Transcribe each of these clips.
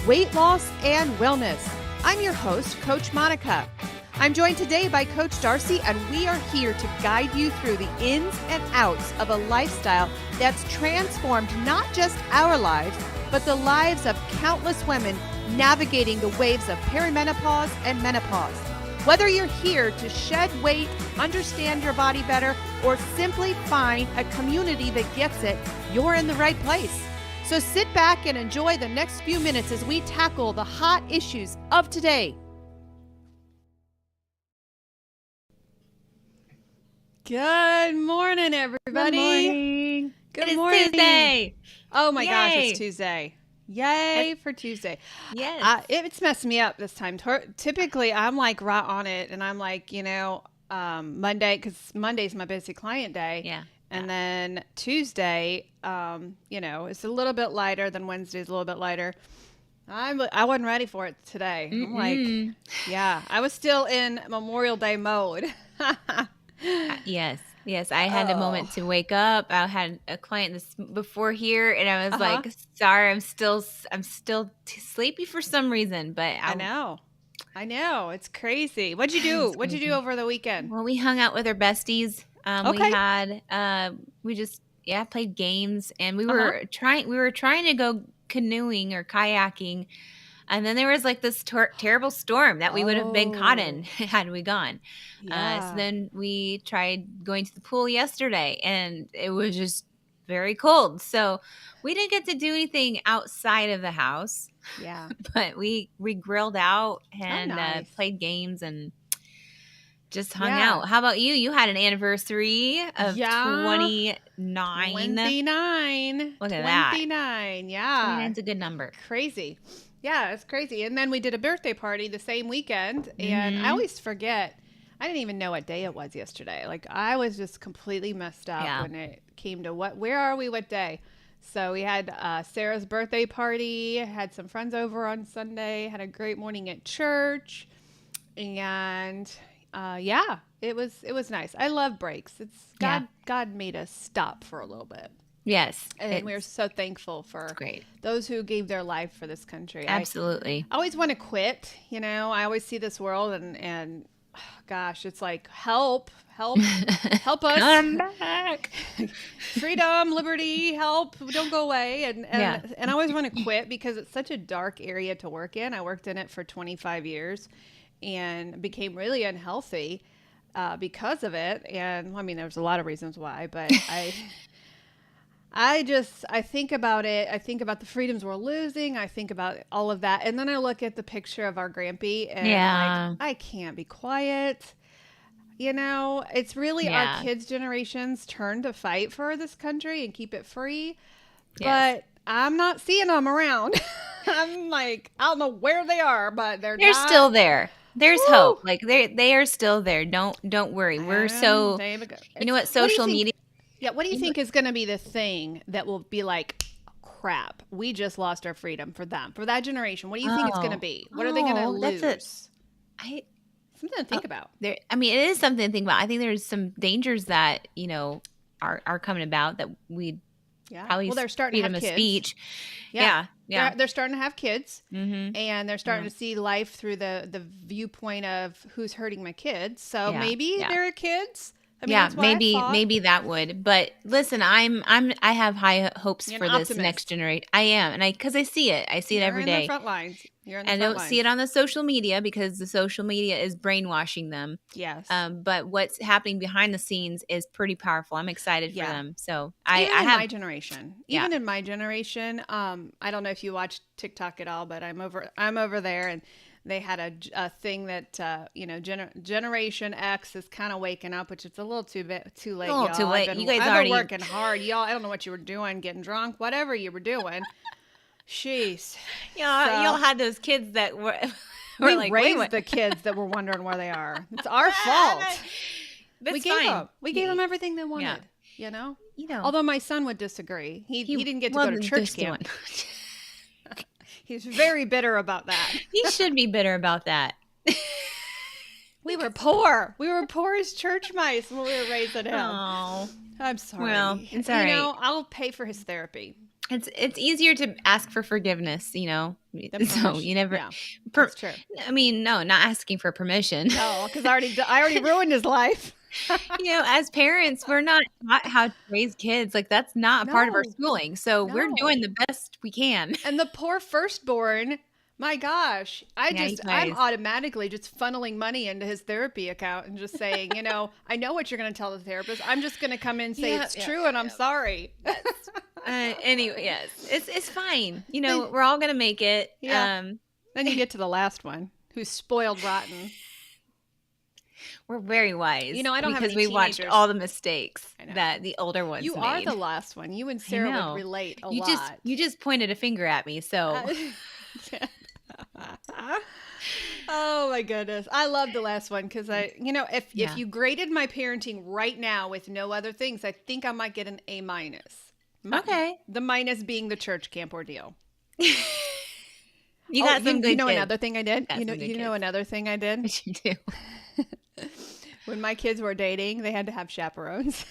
weight loss, and wellness. I'm your host, Coach Monica. I'm joined today by Coach Darcy, and we are here to guide you through the ins and outs of a lifestyle that's transformed not just our lives, but the lives of countless women navigating the waves of perimenopause and menopause. Whether you're here to shed weight, understand your body better, or simply find a community that gets it, you're in the right place. So sit back and enjoy the next few minutes as we tackle the hot issues of today. Good morning, everybody. Good morning. Good morning. Tuesday. Oh my gosh, Yay. it's Tuesday. Yay for Tuesday. Yes. It's messed me up this time. Typically, I'm like right on it, and I'm like, Monday, because Monday's my busy client day. Yeah. And then Tuesday, it's a little bit lighter than Wednesday's a little bit lighter. I wasn't ready for it today. I'm like, I was still in Memorial Day mode. Yes. I had a moment to wake up. I had a client before here, and I was like, sorry, I'm still sleepy for some reason, but I know. It's crazy. What'd you do? What'd you do over the weekend? Well, we hung out with our besties. We played games, and we were trying to go canoeing or kayaking. And then there was like this terrible storm that we would have been caught in had we gone. So then we tried going to the pool yesterday, and it was just very cold. So we didn't get to do anything outside of the house. Yeah. But we grilled out and nice. played games and just hung out. How about you? You had an anniversary of 29. 29. Look at that. 29, yeah. 29's a good number. Crazy. Yeah, it's crazy. And then we did a birthday party the same weekend, and I always forget. I didn't even know what day it was yesterday. Like, I was just completely messed up when it came to where are we, what day? So we had Sarah's birthday party, had some friends over on Sunday, had a great morning at church, and it was nice. I love breaks. God made us stop for a little bit. Yes. And we're so thankful for those who gave their life for this country. Absolutely. I always want to quit. I always see this world and gosh, it's like, help us. Come back. Freedom, liberty, help, don't go away. And I always want to quit because it's such a dark area to work in. I worked in it for 25 years and became really unhealthy because of it. And I mean, there's a lot of reasons why, but I think about it. I think about the freedoms we're losing. I think about all of that. And then I look at the picture of our Grampy and I'm like, I can't be quiet. It's really our kids' generation's turn to fight for this country and keep it free. Yes. But I'm not seeing them around. I'm like, I don't know where they are, but they're still there. There's hope. Like they are still there. Don't worry. We're so, you know what, social media. Yeah, what do you think is going to be the thing that will be like, crap, we just lost our freedom for them, for that generation? What do you think it's going to be? What are they going to lose? Something to think about. It is something to think about. I think there's some dangers that, are coming about that we probably they're starting to have kids. Speech. Yeah. They're starting to have kids, and they're starting to see life through the viewpoint of who's hurting my kids. So maybe they're kids. I mean, maybe that would. But listen, I have high hopes for this next generation. I am, and because I see it. I see it every day. You're in the front lines. I don't see it on the social media because the social media is brainwashing them. Yes. But what's happening behind the scenes is pretty powerful. I'm excited for them. So even in my generation, I don't know if you watch TikTok at all, but I'm over there, and they had a thing that Generation X is kind of waking up, which it's a little too late. Too late. You guys are working hard, y'all. I don't know what you were doing, getting drunk, whatever you were doing. Jeez. Yeah, y'all had those kids that were we like, raised the kids that were wondering where they are. It's our fault. We gave them everything they wanted. Although my son would disagree. He didn't get to go to church camp. He's very bitter about that. He should be bitter about that. We were poor. We were poor as church mice when we were raising him. Oh, I'm sorry. Well, it's all right. I'll pay for his therapy. It's easier to ask for forgiveness, you know. So you never. Yeah, Per, that's true. I mean, no, not asking for permission. No, because I already ruined his life. You know, as parents, we're not taught how to raise kids. Like that's not a part of our No, schooling. So we're no. doing the best we can. And the poor firstborn, my gosh, Yeah, you I'm guys. automatically just funneling money into his therapy account and just saying, I know what you're going to tell the therapist. I'm just going to come in and say it's true and I'm sorry. Yes. Anyway, yes, it's fine. You know, Then- we're all gonna make it. Yeah. Then you get to the last one, who's spoiled rotten. We're very wise. I don't have because any we watched teenagers. all the mistakes I know. that the older ones You made. are the last one. You and Sarah would relate a lot. You just pointed a finger at me, so Oh my goodness. I love the last one because if you graded my parenting right now with no other things, I think I might get an A minus. Okay. The minus being the church camp ordeal. You got some good kids. Another thing I did? Got some good kids. Another thing I did? What you do? When my kids were dating, they had to have chaperones.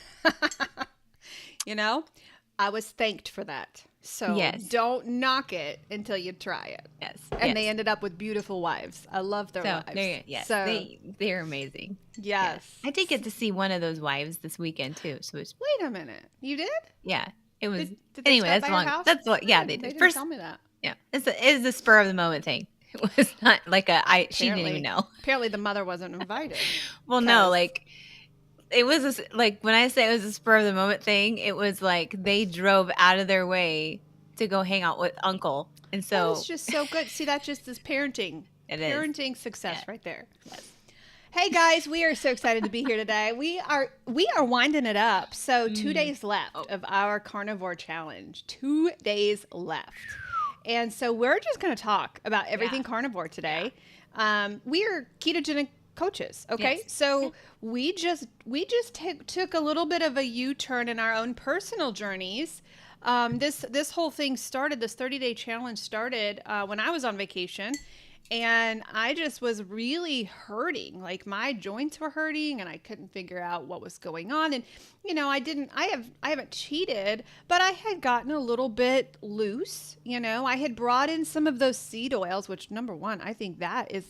I was thanked for that. So Yes. don't knock it until you try it. Yes. And they ended up with beautiful wives. I love their wives. Yes. So, They're amazing. yes. I did get to see one of those wives this weekend too. So it's Wait a minute. You did? yeah. It was Did they anyway, stop that's by your long. house? That's what yeah, They they didn't did. tell me that. Yeah. It's a spur of the moment thing. It was not like she didn't even know. Apparently the mother wasn't invited. Well, no, like it was like when I say it was a spur of the moment thing, it was like they drove out of their way to go hang out with Uncle, and so It's just so good. See, that just is parenting. It is. Parenting success Yeah. right there. Yes. Hey guys, we are so excited to be here today. We are winding it up. So 2 days left of our carnivore challenge. 2 days left. And so we're just going to talk about everything carnivore today. We are ketogenic coaches, okay? Yes. So we just took a little bit of a U-turn in our own personal journeys. This whole thing started, this 30-day challenge started when I was on vacation. And I just was really hurting. Like my joints were hurting and I couldn't figure out what was going on. And, I haven't cheated, but I had gotten a little bit loose. I had brought in some of those seed oils, which number one, I think that is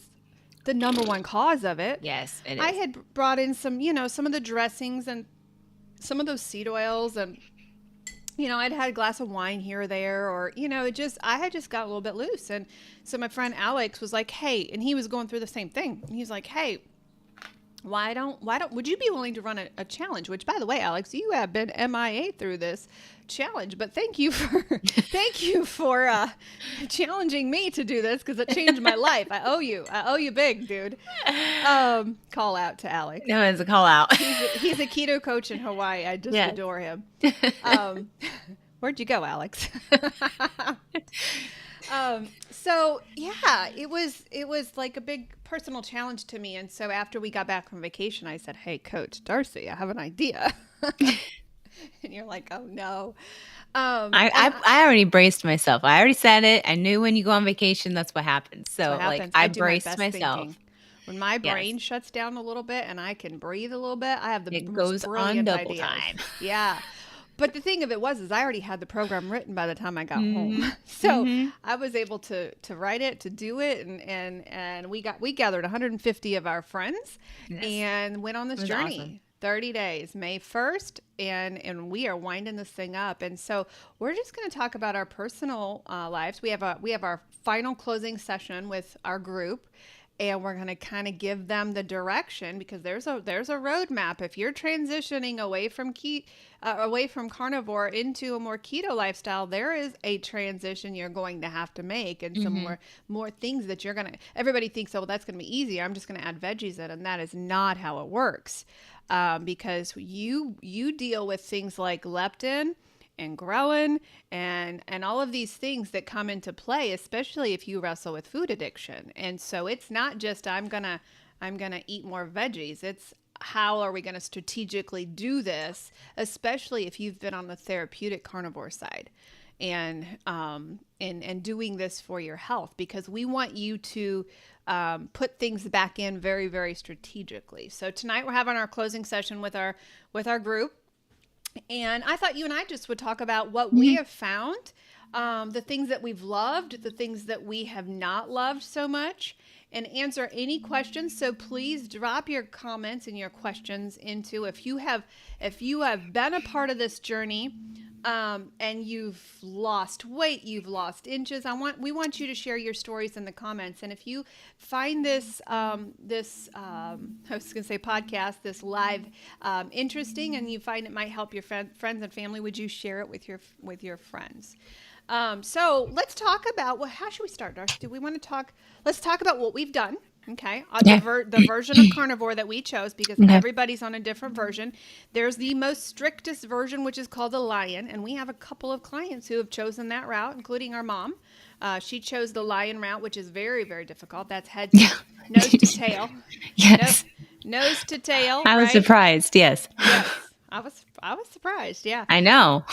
the number one cause of it. Yes, it is. I had brought in some, some of the dressings and some of those seed oils and, I'd had a glass of wine here or there, or, I had just got a little bit loose. And so my friend Alex was like, hey, and he was going through the same thing. And he's like, hey, would you be willing to run a challenge? Which, by the way, Alex, you have been MIA through this challenge, but thank you for challenging me to do this because it changed my life. I owe you big, dude. Call out to Alex. No, it's a call out. He's a keto coach in Hawaii. I just adore him. Where'd you go, Alex? So yeah, it was like a big personal challenge to me. And so after we got back from vacation, I said, hey, Coach Darcy, I have an idea. And you're like, oh no. I already braced myself. I already said it. I knew when you go on vacation, that's what happens. So I braced myself. Thinking. When my brain shuts down a little bit and I can breathe a little bit, I have it goes on double ideas. time. Yeah. But the thing of it is I already had the program written by the time I got home. So I was able to write it, to do it. And we gathered 150 of our friends and went on this journey. Awesome. 30 days, May 1st. And we are winding this thing up. And so we're just going to talk about our personal lives. We have our final closing session with our group. And we're going to kind of give them the direction because there's a roadmap. If you're transitioning away from carnivore into a more keto lifestyle, there is a transition you're going to have to make and some more things that you're going to, everybody thinks, oh, well, that's going to be easy. I'm just going to add veggies in. And that is not how it works because you deal with things like leptin and ghrelin and all of these things that come into play, especially if you wrestle with food addiction. And so it's not just I'm gonna eat more veggies. It's how are we going to strategically do this, especially if you've been on the therapeutic carnivore side and doing this for your health, because we want you to put things back in very, very strategically. So tonight we're having our closing session with our group. And I thought you and I just would talk about what we have found, the things that we've loved, the things that we have not loved so much, and answer any questions. So please drop your comments and your questions into if you have been a part of this journey, and you've lost weight, you've lost inches. We want you to share your stories in the comments. And if you find this I was going to say podcast, this live, interesting, and you find it might help your friends and family, would you share it with your friends? So let's talk about, well, how should we start, Darcy? Do we want to talk? Let's talk about what we've done. Okay. The version of carnivore that we chose, because everybody's on a different version. There's the most strictest version, which is called the Lion. And we have a couple of clients who have chosen that route, including our mom. She chose the Lion route, which is very, very difficult. That's nose to tail. Yes. Nose to tail. I was surprised. Yes. Yes. I was surprised. Yeah. I know.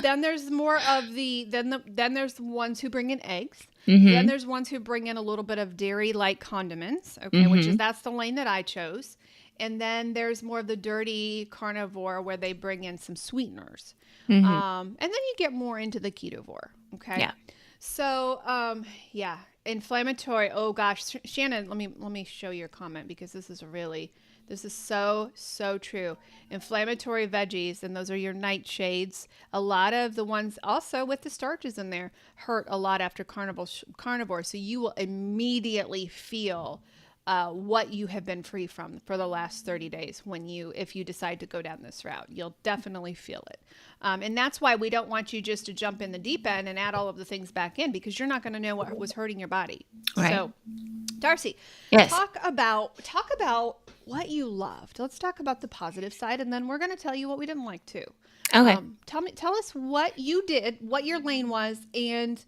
Then there's more of then there's the ones who bring in eggs. Mm-hmm. Then there's ones who bring in a little bit of dairy-like condiments. Okay. Mm-hmm. That's the lane that I chose. And then there's more of the dirty carnivore where they bring in some sweeteners. Mm-hmm. And then you get more into the ketovore. Okay. Yeah. So, inflammatory. Oh gosh, Shannon, let me show your comment, because this is so true. Inflammatory veggies, and those are your nightshades. A lot of the ones also with the starches in there hurt a lot after carnivore. So you will immediately feel what you have been free from for the last 30 days if you decide to go down this route. You'll definitely feel it. And that's why we don't want you just to jump in the deep end and add all of the things back in, because you're not going to know what was hurting your body. Right. So, Darcy, yes. talk about what you loved. Let's talk about the positive side, and then we're going to tell you what we didn't like too. Okay. Tell us what you did, what your lane was, and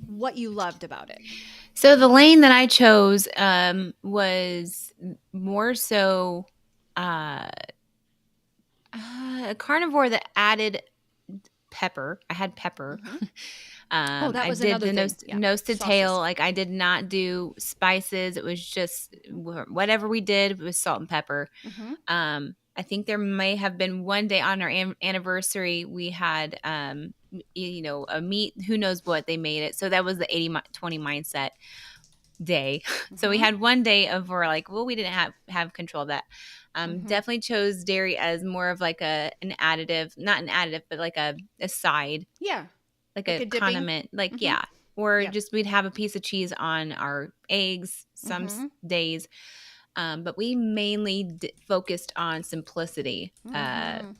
what you loved about it. So the lane that I chose was more so a carnivore that added pepper. I had pepper. Mm-hmm. That was I did another the nose to tail. Like, I did not do spices. It was just whatever we did was salt and pepper. Mm-hmm. I think there may have been one day on our anniversary we had a meat. Who knows what they made it. So that was the 80-20 mindset day. Mm-hmm. So we had one day of where we didn't have control of that. Mm-hmm. Definitely chose dairy as more of like an additive, not an additive, but like a side. Yeah. Like a condiment. Like, mm-hmm. Yeah. Or just we'd have a piece of cheese on our eggs some mm-hmm. days. But we mainly focused on simplicity. Mm-hmm.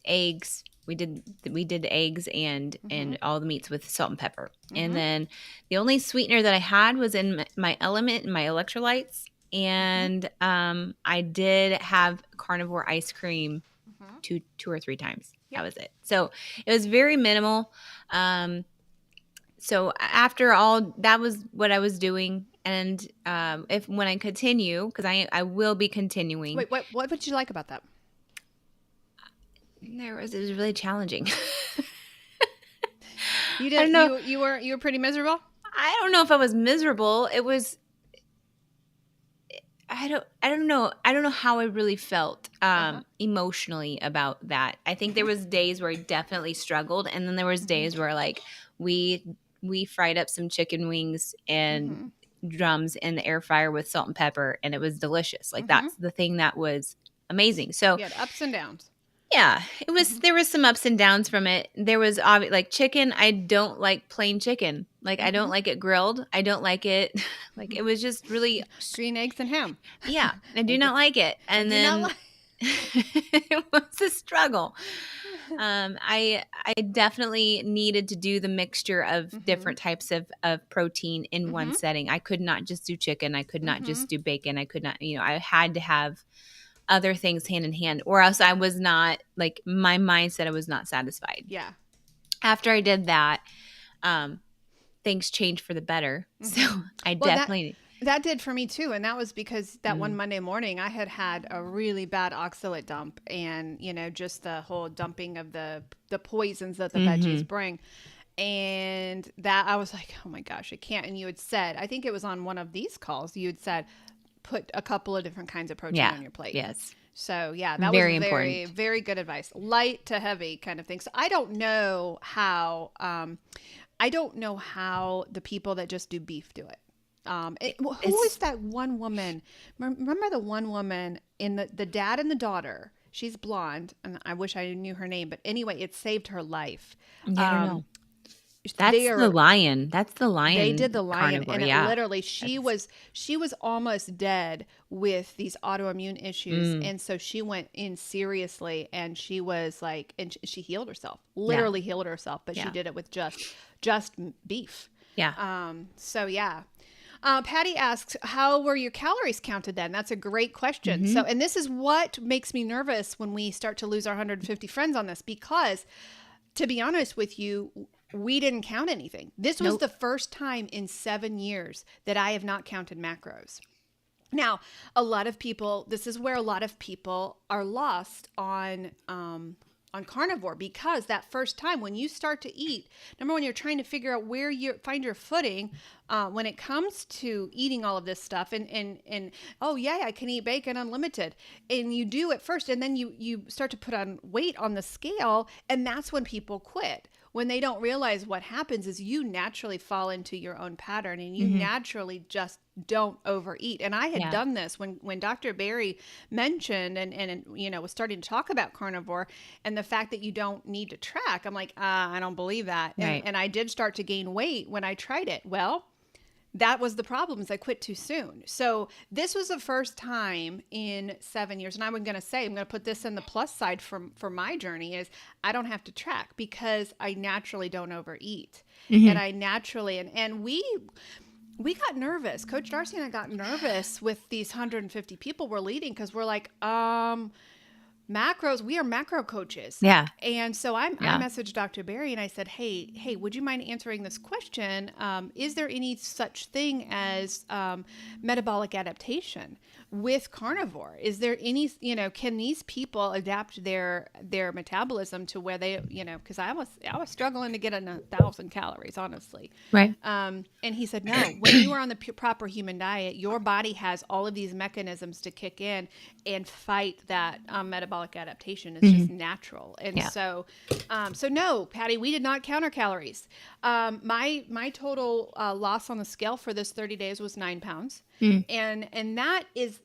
Eggs. We did eggs and all the meats with salt and pepper. Mm-hmm. And then the only sweetener that I had was in my element and my electrolytes. And I did have carnivore ice cream two or three times. Yep. That was it. So it was very minimal. So after all, that was what I was doing. And when I continue, because I will be continuing. Wait, what did you like about that? It was really challenging. You did. You were pretty miserable? I don't know if I was miserable. It was. I don't know. I don't know how I really felt emotionally about that. I think there was days where I definitely struggled, and then there was days where we fried up some chicken wings and drums in the air fryer with salt and pepper, and it was delicious. Like that's the thing that was amazing. So you had ups and downs. Yeah, it was. There was some ups and downs from it. There was like chicken. I don't like plain chicken. Like I don't like it grilled. I don't like it. Like it was just really green eggs and ham. Yeah, I do not like it. And then it was a struggle. I definitely needed to do the mixture of different types of protein in one setting. I could not just do chicken. I could not just do bacon. I could not. I had to have other things hand in hand, or else I was not, like, my mindset, I was not satisfied. Yeah. After I did that, things changed for the better. So I definitely. That did for me too. And that was because that one Monday morning I had a really bad oxalate dump, and, just the whole dumping of the poisons that the veggies bring. And that I was like, oh my gosh, I can't. And you had said, I think it was on one of these calls, you had said, put a couple of different kinds of protein on your plate. Yes. So yeah, that was Very very, important. very good advice. Light to heavy kind of thing. So I don't know how, the people that just do beef do it. Who is It's that one woman? Remember the one woman in the dad and the daughter? She's blonde, and I wish I knew her name. But anyway, it saved her life. I don't know. They That's the are lion. That's the they lion did the lion, carnivore. and it Yeah. literally she That's was almost dead with these autoimmune issues, mm, and so she went in seriously, and she was like, and she healed herself, yeah. literally healed herself, but she Yeah. did it with just beef. Yeah. So yeah. Patty asks, how were your calories counted then? That's a great question. Mm-hmm. So, and this is what makes me nervous when we start to lose our 150 friends on this, because to be honest with you, we didn't count anything. This was Nope. the first time in 7 years that I have not counted macros. Now, this is where a lot of people are lost on carnivore, because that first time when you start to eat, number one, you're trying to figure out where you find your footing when it comes to eating all of this stuff, and oh yeah, I can eat bacon unlimited, and you do at first, and then you start to put on weight on the scale, and that's when people quit. When they don't realize what happens is you naturally fall into your own pattern, and you Mm-hmm. naturally just don't overeat. And I had Yeah. done this when Dr. Barry mentioned and was starting to talk about carnivore and the fact that you don't need to track. I'm like, I don't believe that. Right. And I did start to gain weight when I tried it. Well, that was the problem, is I quit too soon. So this was the first time in 7 years. And I'm going to put this in the plus side for my journey, is I don't have to track, because I naturally don't overeat. Mm-hmm. And I naturally, and we got nervous. Coach Darcy and I got nervous with these 150 people we're leading, because we're like, macros, we are macro coaches. Yeah. And so I Yeah. messaged Dr. Barry and I said, hey, would you mind answering this question? Is there any such thing as metabolic adaptation with carnivore? Is there any, can these people adapt their metabolism to where they, because I was struggling to get 1,000 calories, honestly. Right. And he said, no, when you are on the proper human diet, your body has all of these mechanisms to kick in and fight that metabolic adaptation. It's just natural. And so no, Patty, we did not count our calories. My total loss on the scale for this 30 days was 9 pounds. And that is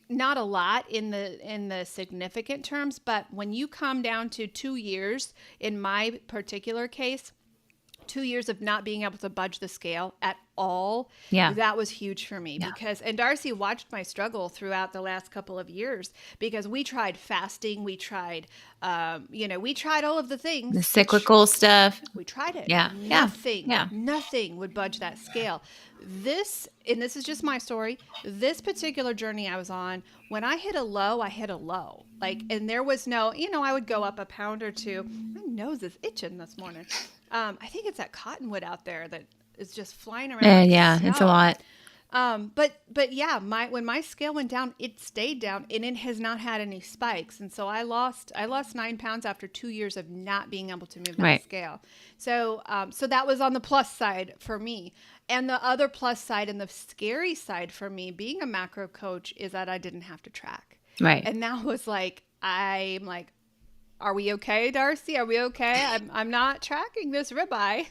not a lot in the significant terms, but when you come down to 2 years, in my particular case, 2 years of not being able to budge the scale at all, that was huge for me, because, and Darcy watched my struggle throughout the last couple of years, because we tried fasting, we tried, we tried all of the things, The cyclical stuff. we tried it. Yeah. Nothing would budge that scale. And this is just my story. This particular journey I was on, when I hit a low, I hit a low. Like, and there was no, I would go up a pound or two. My nose is itching this morning. I think it's that cottonwood out there that is just flying around. It's a lot. But yeah, when my scale went down, it stayed down, and it has not had any spikes. And so I lost 9 pounds after 2 years of not being able to move that scale. So that was on the plus side for me. And the other plus side and the scary side for me being a macro coach is that I didn't have to track. Right. And that was like, I'm like, are we okay, Darcy? Are we okay? I'm not tracking this ribeye.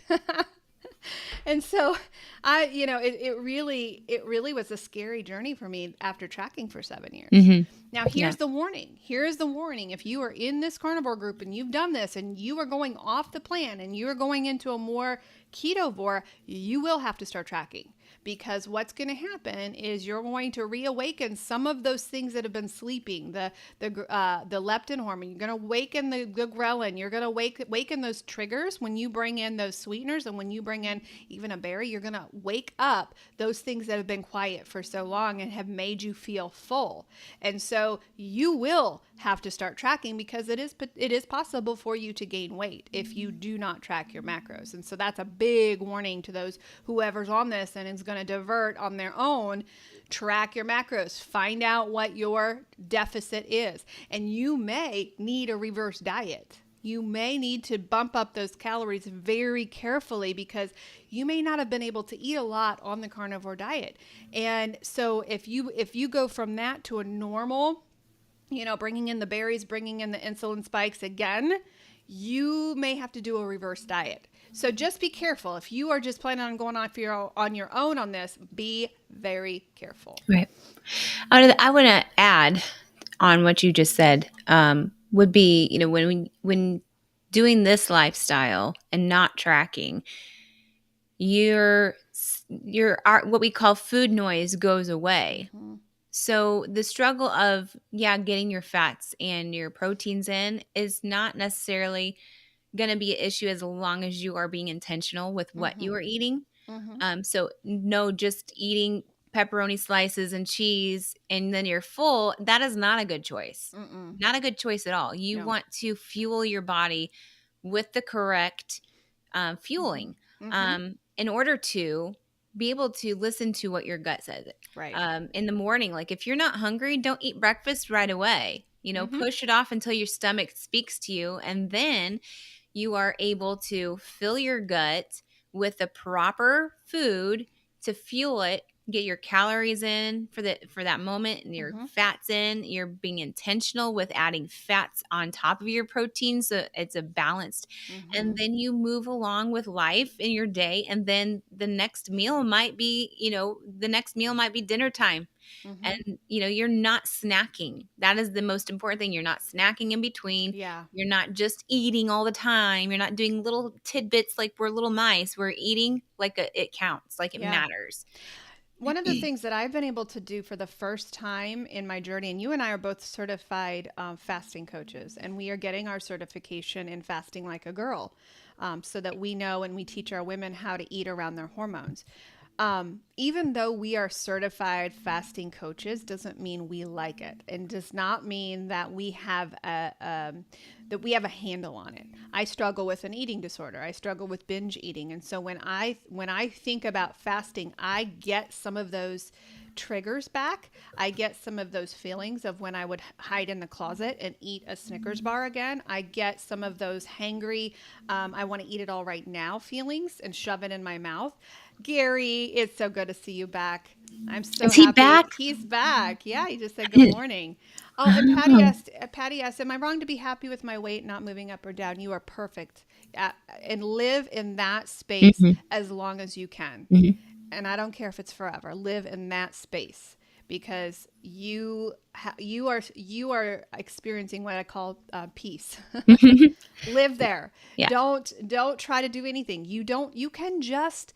And so it really was a scary journey for me after tracking for 7 years. Mm-hmm. Now, here's the warning. Here's the warning. If you are in this carnivore group and you've done this and you are going off the plan and you are going into a more ketovore, you will have to start tracking. Because what's going to happen is you're going to reawaken some of those things that have been sleeping, the leptin hormone. You're going to awaken the ghrelin. You're going to awaken those triggers when you bring in those sweeteners, and when you bring in even a berry, you're going to wake up those things that have been quiet for so long and have made you feel full. And so you will have to start tracking, because it is possible for you to gain weight if you do not track your macros. And so that's a big warning to those whoever's on this and is going to divert on their own. Track your macros, find out what your deficit is, and you may need a reverse diet. You may need to bump up those calories very carefully, because you may not have been able to eat a lot on the carnivore diet. And so if you go from that to a normal bringing in the berries, bringing in the insulin spikes again, you may have to do a reverse diet. So just be careful. If you are just planning on going on your own on this, be very careful. Right. I want to add on what you just said. Would be, when doing this lifestyle and not tracking, your what we call food noise goes away. Mm-hmm. So the struggle of getting your fats and your proteins in is not necessarily going to be an issue as long as you are being intentional with what you are eating. So no, just eating pepperoni slices and cheese and then you're full, that is not a good choice. Mm-mm. Not a good choice at all. You No. want to fuel your body with the correct fueling in order to be able to listen to what your gut says. Right. In the morning, like if you're not hungry, don't eat breakfast right away. Push it off until your stomach speaks to you, and then you are able to fill your gut with the proper food to fuel it, get your calories in for that moment and your fats in. You're being intentional with adding fats on top of your protein so it's a balanced. And then you move along with life in your day, and then the next meal might be dinner time. And you're not snacking. That is the most important thing. You're not snacking in between. Yeah. You're not just eating all the time. You're not doing little tidbits like we're little mice. We're eating like it counts, like it matters. One of the things that I've been able to do for the first time in my journey, and you and I are both certified fasting coaches, and we are getting our certification in fasting like a girl, so that we know and we teach our women how to eat around their hormones. Even though we are certified fasting coaches, doesn't mean we like it, and does not mean that we have a handle on it. I struggle with an eating disorder. I struggle with binge eating, and so when I think about fasting, I get some of those triggers back. I get some of those feelings of when I would hide in the closet and eat a Snickers bar again. I get some of those hangry, I want to eat it all right now feelings and shove it in my mouth. Gary, it's so good to see you back. I'm so Is happy. he back? He's back. Yeah, he just said good morning. Oh, and Patty asked, am I wrong to be happy with my weight not moving up or down? You are perfect. And live in that space as long as you can. And I don't care if it's forever. Live in that space because you are experiencing what I call peace. Live there. Yeah. Don't try to do anything. You can just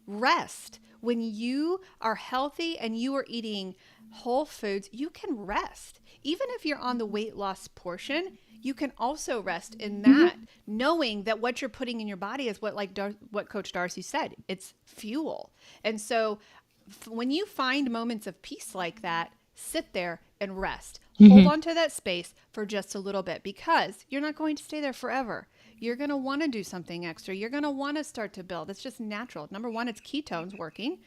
rest. When you are healthy and you are eating whole foods, you can rest. Even if you're on the weight loss portion, you can also rest in that, knowing that what you're putting in your body is what Coach Darcy said. It's fuel. And so when you find moments of peace like that, sit there and rest. Hold on to that space for just a little bit because you're not going to stay there forever. You're going to want to do something extra. You're going to want to start to build. It's just natural. Number one, it's ketones working.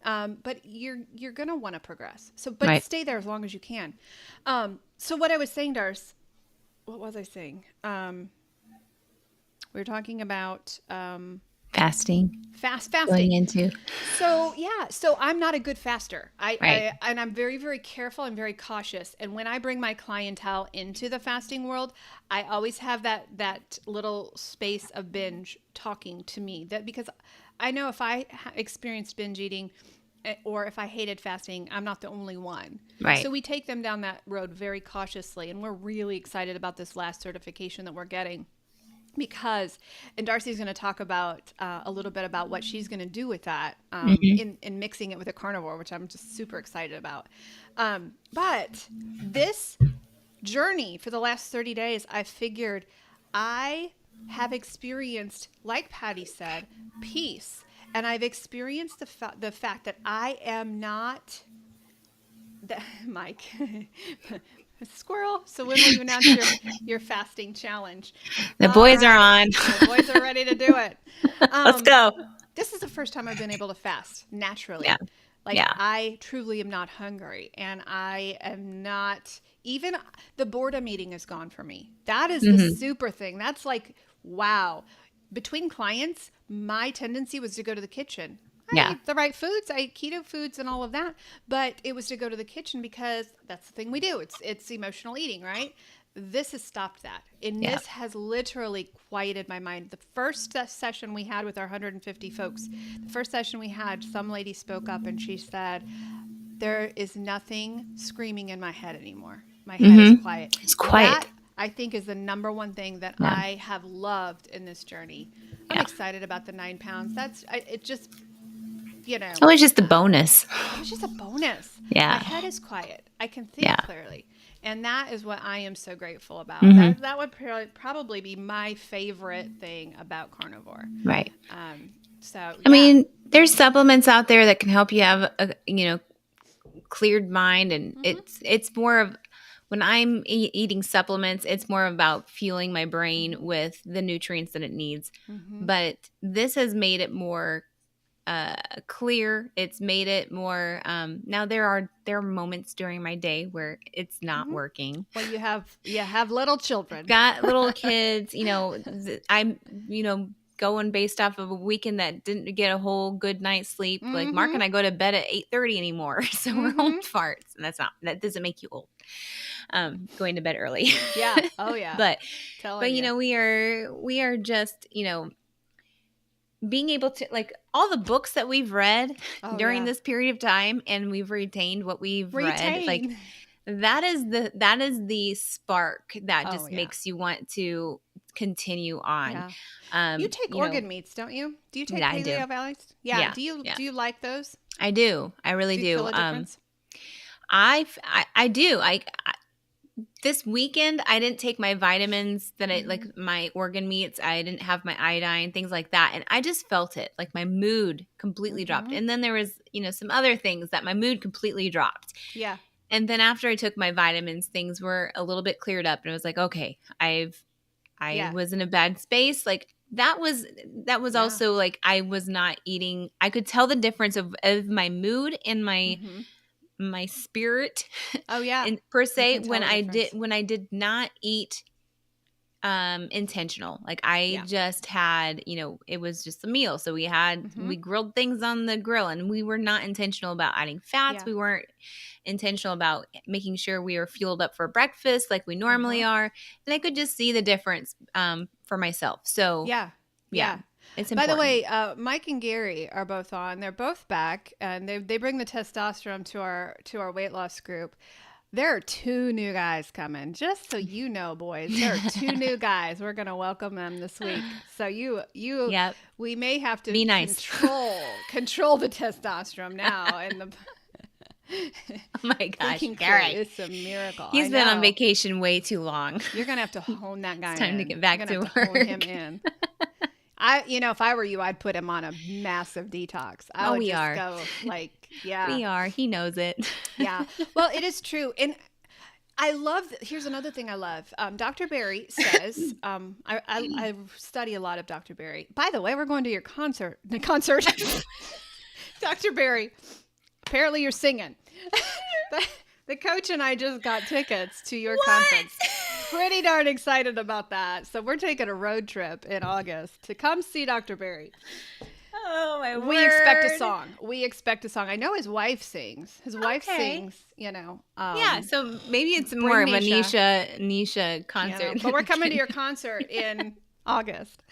But you're going to want to progress. But stay there as long as you can. So what I was saying, Darce, what was I saying? We were talking about fasting. Fasting. Going into. So I'm not a good faster. And I'm very, very careful and very cautious. And when I bring my clientele into the fasting world, I always have that little space of binge talking to me. That because I know if I experienced binge eating or if I hated fasting, I'm not the only one. Right. So we take them down that road very cautiously. And we're really excited about this last certification that we're getting. And Darcy's going to talk about a little bit about what she's going to do with that in mixing it with a carnivore, which I'm just super excited about. But this journey for the last 30 days, I figured I have experienced, like Patty said, peace. And I've experienced the fact that I am not, Mike, squirrel. So when will you announce your fasting challenge? The boys are on. The boys are ready to do it. Let's go. This is the first time I've been able to fast naturally. Yeah. I truly am not hungry, and I am not, even the boredom eating is gone for me. That is the super thing. That's like, wow. Between clients, my tendency was to go to the kitchen. I ate the right foods. I ate keto foods and all of that. But it was to go to the kitchen because that's the thing we do. It's emotional eating, right? This has stopped that. And Yeah. this has literally quieted my mind. The first session we had with our 150 folks, the first session we had, some lady spoke up and she said, there is nothing screaming in my head anymore. My head is quiet. It's quiet. That, I think, is the number one thing that Yeah. I have loved in this journey. I'm excited about the 9 pounds. It just, It's always just a bonus. it was just a bonus. Yeah. My head is quiet. I can think clearly. And that is what I am so grateful about. That would probably be my favorite thing about carnivore. Right. I mean, there's supplements out there that can help you have a, cleared mind. And it's more of, when I'm eating supplements, it's more about fueling my brain with the nutrients that it needs. But this has made it more clear. It's made it more. Now there are moments during my day where it's not working. Well, you have little children. Got little kids. I'm going based off of a weekend that didn't get a whole good night's sleep. Like Mark and I go to bed at 8:30 anymore, so we're old farts, and that doesn't make you old. Going to bed early. Yeah. Oh yeah. but you. we are just being able to, like, all the books that we've read during this period of time, and we've retained what we've read. Like, that is the spark that just makes you want to continue on. Yeah. You take organ meats, don't you? Do you take paleo values? Yeah. Do you like those? I do. I really do. Do you feel a difference? I do. This weekend, I didn't take my vitamins that I like, my organ meats. I didn't have my iodine, things like that. And I just felt it. Like, my mood completely dropped. And then there was, some other things that my mood completely dropped. Yeah. And then after I took my vitamins, things were a little bit cleared up. And I was like, okay, I was in a bad space. Like, that was also, like, I was not eating. I could tell the difference of my mood and my spirit. Oh yeah. And per se, when I did not eat intentional. Like, I just had, it was just a meal. So we grilled things on the grill, and we were not intentional about adding fats. We weren't intentional about making sure we were fueled up for breakfast like we normally are. And I could just see the difference for myself. So yeah. It's important. By the way, Mike and Gary are both on. They're both back, and they bring the testosterone to our weight loss group. There are 2 new guys coming. Just so you know, boys, there are 2 new guys. We're going to welcome them this week. So we may have to be nice. control the testosterone now. And the oh my gosh, Gary, it's a miracle. He's been on vacation way too long. You're going to have to hone that guy. It's time in. to get back to work. Hone him in. If I were you, I'd put him on a massive detox. We are. He knows it. Yeah. Well, it is true. And I love, here's another thing I love. Dr. Berry says, I study a lot of Dr. Berry. By the way, we're going to your concert. Dr. Berry, apparently you're singing. The coach and I just got tickets to your conference. Pretty darn excited about that. So we're taking a road trip in August to come see Dr. Berry. Oh, my word. We expect a song. I know his wife sings. His wife sings, so maybe it's more of a Nisha concert. But we're coming to your concert in August.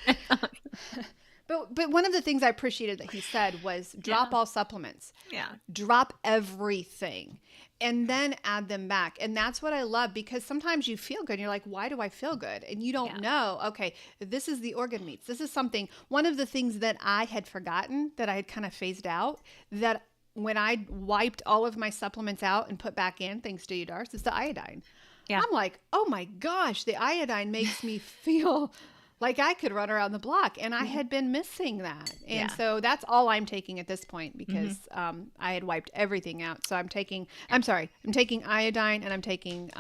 But one of the things I appreciated that he said was drop all supplements. Yeah. Drop everything. And then add them back. And that's what I love, because sometimes you feel good and you're like, why do I feel good? And you don't know, okay, this is the organ meats. This is something, one of the things that I had forgotten that I had kind of phased out, that when I wiped all of my supplements out and put back in, thanks to you, Darcy, is the iodine. Yeah. I'm like, oh my gosh, the iodine makes me feel like I could run around the block, and I had been missing that. And so that's all I'm taking at this point, because I had wiped everything out. So I'm taking iodine, and I'm taking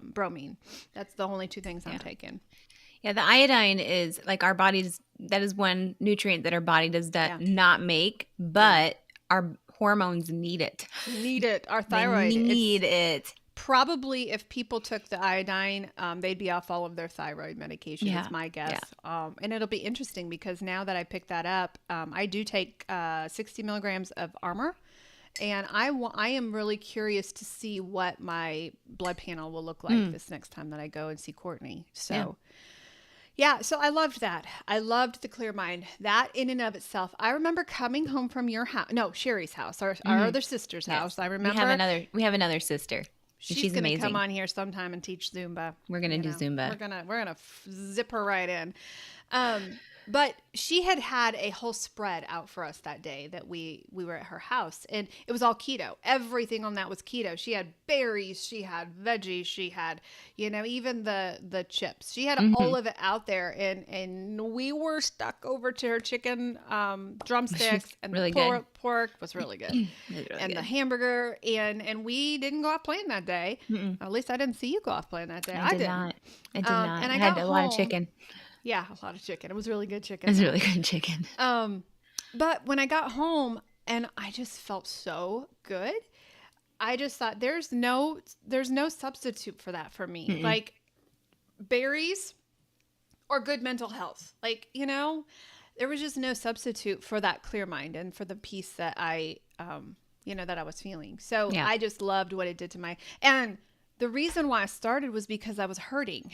bromine. That's the only 2 things I'm taking. Yeah, the iodine is like our body's, that is one nutrient that our body does not make, but our hormones need it. Our thyroid need it. probably if people took the iodine, they'd be off all of their thyroid medication, is my guess. And it'll be interesting because now that I picked that up, I do take 60 milligrams of Armor. And I am really curious to see what my blood panel will look like this next time that I go and see Courtney. So, so I loved that. I loved the clear mind. That in and of itself. I remember coming home from your house. No, Sherry's house, our other sister's house. I remember. We have another sister. She's gonna amazing. Come on here sometime and teach Zumba. We're gonna do Zumba. We're gonna zip her right in. But she had a whole spread out for us that day that we were at her house, and it was all keto. Everything on that was keto. She had berries, she had veggies, she had, even the chips. She had all of it out there, and we were stuck over to her chicken drumsticks, and really the pork was really good, really and good. the hamburger, and we didn't go off playing that day. At least I didn't see you go off playing that day. I did not. And I had a lot of chicken. Yeah, a lot of chicken. It was really good chicken. It was really good chicken. But when I got home and I just felt so good, I just thought there's no substitute for that for me. Mm-mm. Like berries or good mental health. Like, there was just no substitute for that clear mind and for the peace that I that I was feeling. So I just loved what it did to and the reason why I started was because I was hurting,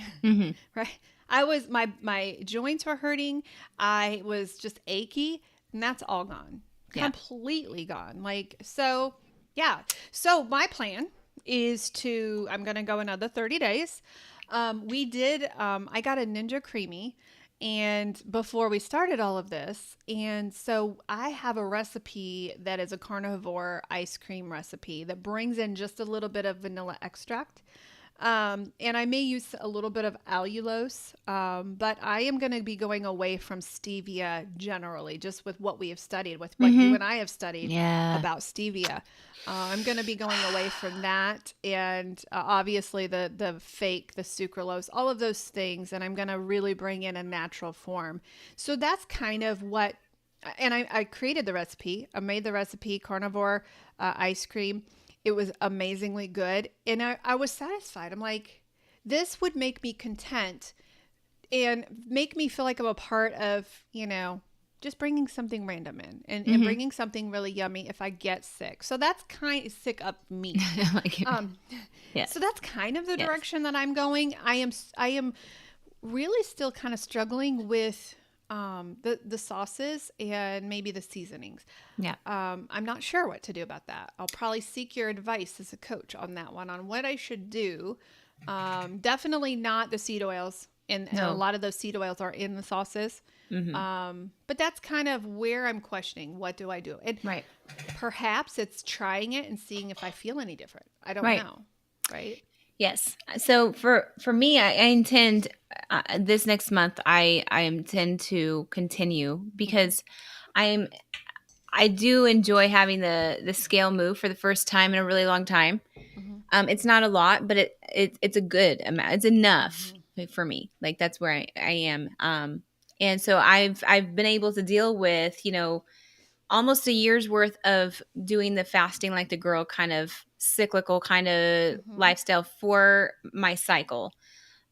right? My joints were hurting. I was just achy, and that's all gone, completely gone. So my plan is I'm going to go another 30 days. I got a Ninja Creamy, and before we started all of this, and so I have a recipe that is a carnivore ice cream recipe that brings in just a little bit of vanilla extract. And I may use a little bit of allulose, but I am going to be going away from stevia generally, just with what we have studied, with what you and I have studied about stevia. I'm going to be going away from that, and obviously the sucralose, all of those things, and I'm going to really bring in a natural form. So that's kind of what, and I created the recipe. I made the recipe, carnivore ice cream. It was amazingly good. And I was satisfied. I'm like, this would make me content and make me feel like I'm a part of, just bringing something random in and bringing something really yummy if I get sick. So that's kind of sick of me. So that's kind of the direction that I'm going. I am really still kind of struggling with the sauces and maybe the seasonings. I'm not sure what to do about that. I'll probably seek your advice as a coach on that one, on what I should do. Definitely not the seed oils, and a lot of those seed oils are in the sauces. But that's kind of where I'm questioning, what do I do? And perhaps it's trying it and seeing if I feel any different. I don't know. Right. Yes. So for me, I intend this next month, I intend to continue because I do enjoy having the scale move for the first time in a really long time. It's not a lot, but it's a good amount. It's enough for me. Like that's where I am. And so I've been able to deal with, almost a year's worth of doing the fasting like the girl, kind of cyclical kind of lifestyle for my cycle.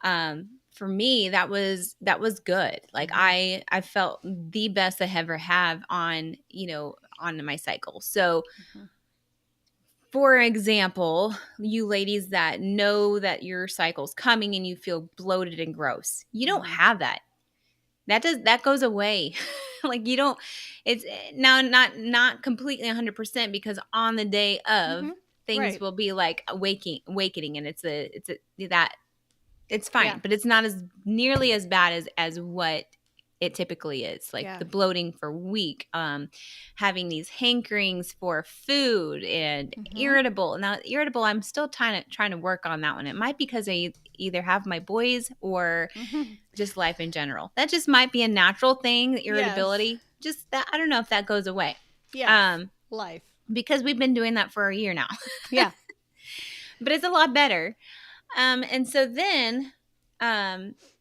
For me, that was good. Like I felt the best I ever have on my cycle. So for example, you ladies that know that your cycle's coming and you feel bloated and gross, you don't have that. That goes away. Like you don't, it's now not completely 100% because on the day of things will be like awakening and it's fine, but it's not as nearly as bad as what it typically is. Like the bloating for a week, having these hankerings for food and irritable. Now irritable, I'm still trying to work on that one. It might be because I either have my boys or just life in general. That just might be a natural thing, irritability. Just that, I don't know if that goes away. Life. Because we've been doing that for a year now. But it's a lot better. And so then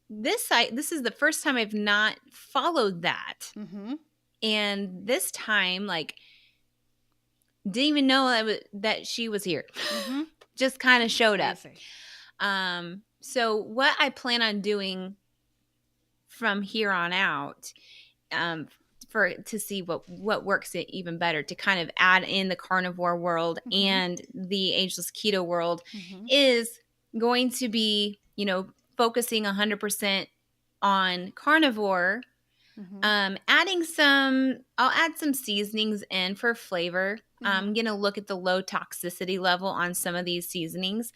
this is the first time I've not followed that. And this time, like, didn't even know that she was here. just kind of showed up. Crazy. So what I plan on doing from here on out, to see what works it even better, to kind of add in the carnivore world and the ageless keto world, is going to be, focusing 100% on carnivore. I'll add some seasonings in for flavor. I'm going to look at the low toxicity level on some of these seasonings,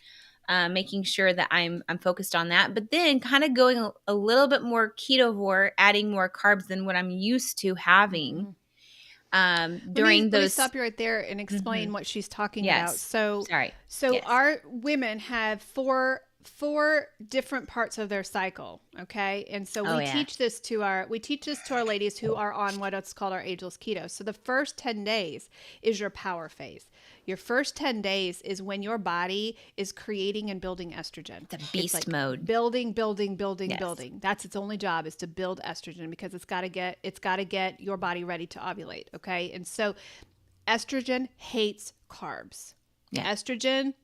making sure that I'm focused on that, but then kind of going a little bit more ketovore, adding more carbs than what I'm used to having during Let me those. stop you right there and explain what she's talking Yes. about. So Yes. our women have four different parts of their cycle, okay? And so we teach this to our ladies who are on what's called our ageless keto. So the first 10 days is your power phase. Your first 10 days is when your body is creating and building estrogen. The beast mode. Building. That's its only job, is to build estrogen, because it's got to get your body ready to ovulate, okay? And so estrogen hates carbs. Yeah. Estrogen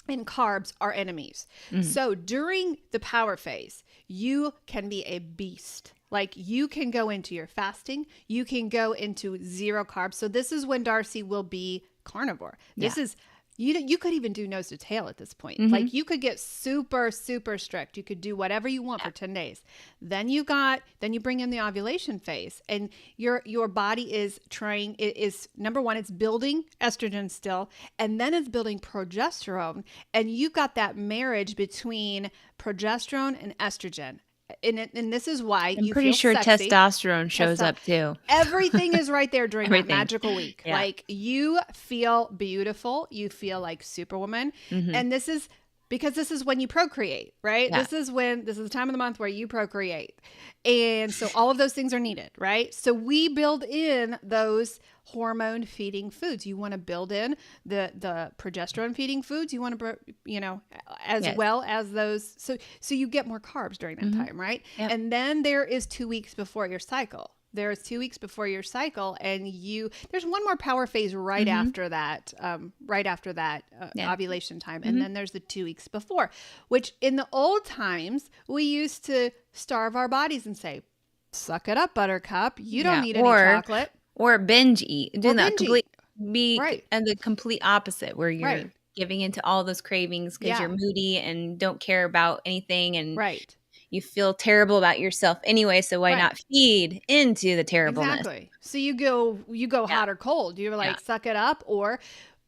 and carbs are enemies. So during the power phase, you can be a beast. Like, you can go into your fasting, you can go into zero carbs. So this is when Darcy will be carnivore. This is, you could even do nose to tail at this point. Like, you could get super, super strict. You could do whatever you want for 10 days. Then you bring in the ovulation phase, and your body is number one, it's building estrogen still, and then it's building progesterone. And you've got that marriage between progesterone and estrogen. And this is why I'm pretty sure sexy. Testosterone shows up too. Everything is right there during that magical week. Yeah. Like, you feel beautiful. You feel like Superwoman. And this is because this is when you procreate, right? Yeah. This is the time of the month where you procreate. And so all of those things are needed, right? So we build in those hormone feeding foods. You want to build in the progesterone feeding foods. You want to, well as those. So you get more carbs during that time, right? Yep. And then there is 2 weeks before your cycle. There's 2 weeks before your cycle, and there's one more power phase right after that, ovulation time. And then there's the 2 weeks before, which in the old times, we used to starve our bodies and say, suck it up, buttercup. You don't need any chocolate. Or binge eat. And the complete opposite, where you're giving into all those cravings because you're moody and don't care about anything, and you feel terrible about yourself anyway, so why not feed into the terribleness? Exactly. So you go hot or cold. You're like, suck it up.